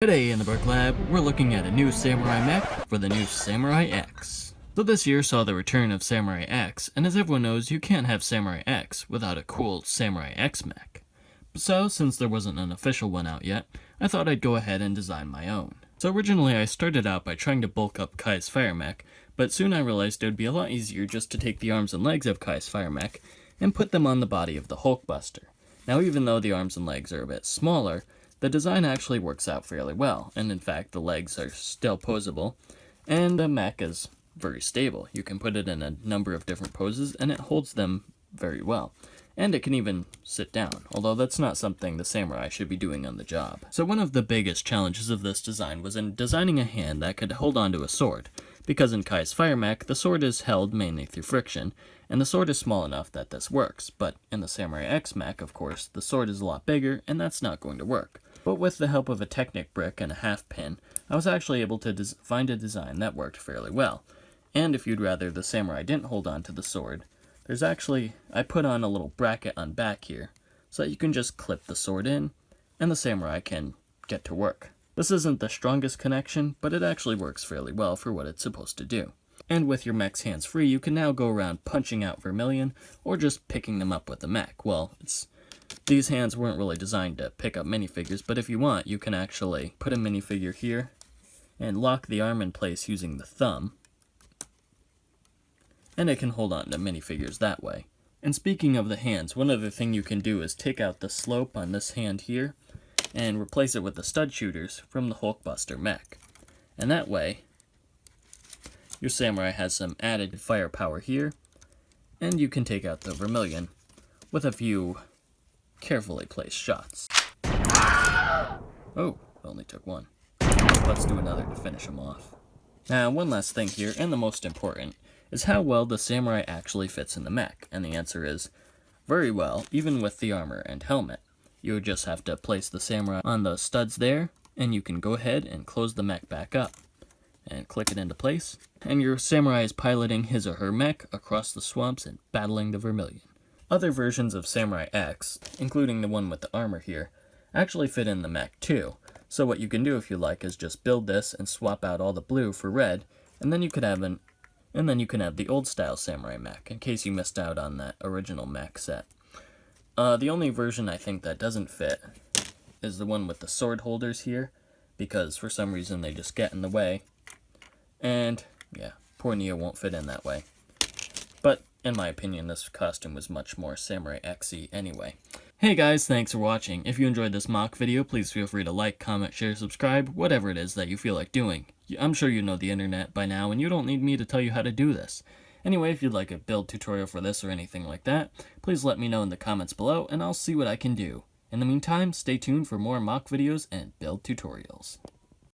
Today in the Brick Lab, we're looking at a new Samurai mech for the new Samurai X. So this year saw the return of Samurai X, and as everyone knows, you can't have Samurai X without a cool Samurai X mech. So, since there wasn't an official one out yet, I thought I'd go ahead and design my own. So originally I started out by trying to bulk up Kai's fire mech, but soon I realized it would be a lot easier just to take the arms and legs of Kai's fire mech and put them on the body of the Hulkbuster. Now even though the arms and legs are a bit smaller, the design actually works out fairly well, and in fact the legs are still posable, and the mech is very stable. You can put it in a number of different poses, and it holds them very well. And it can even sit down, although that's not something the samurai should be doing on the job. So one of the biggest challenges of this design was in designing a hand that could hold onto a sword, because in Kai's fire mech, the sword is held mainly through friction, and the sword is small enough that this works, but in the Samurai X mech, of course, the sword is a lot bigger, and that's not going to work. But with the help of a Technic brick and a half pin, I was actually able to find a design that worked fairly well. And if you'd rather the samurai didn't hold on to the sword, I put on a little bracket on back here, so that you can just clip the sword in, and the samurai can get to work. This isn't the strongest connection, but it actually works fairly well for what it's supposed to do. And with your mechs hands-free, you can now go around punching out vermilion, or just picking them up with the mech. Well, these hands weren't really designed to pick up minifigures, but if you want, you can actually put a minifigure here, and lock the arm in place using the thumb, and it can hold on to minifigures that way. And speaking of the hands, one other thing you can do is take out the slope on this hand here, and replace it with the stud shooters from the Hulkbuster mech. And that way, your samurai has some added firepower here, and you can take out the vermilion with a few carefully placed shots. Oh, only took one. Let's do another to finish him off. Now, one last thing here, and the most important, is how well the samurai actually fits in the mech, and the answer is very well, even with the armor and helmet. You would just have to place the samurai on the studs there, and you can go ahead and close the mech back up, and click it into place, and your samurai is piloting his or her mech across the swamps and battling the vermilion. Other versions of Samurai X, including the one with the armor here, actually fit in the mech too, so what you can do if you like is just build this and swap out all the blue for red, and then you could have the old style samurai mech, in case you missed out on that original mech set. The only version I think that doesn't fit is the one with the sword holders here, because for some reason they just get in the way, and yeah, poor Neo won't fit in that way. But in my opinion, this costume was much more Samurai X-y anyway. Hey guys, thanks for watching. If you enjoyed this mock video, please feel free to like, comment, share, subscribe, whatever it is that you feel like doing. I'm sure you know the internet by now, and you don't need me to tell you how to do this. Anyway, if you'd like a build tutorial for this or anything like that, please let me know in the comments below, and I'll see what I can do. In the meantime, stay tuned for more mock videos and build tutorials.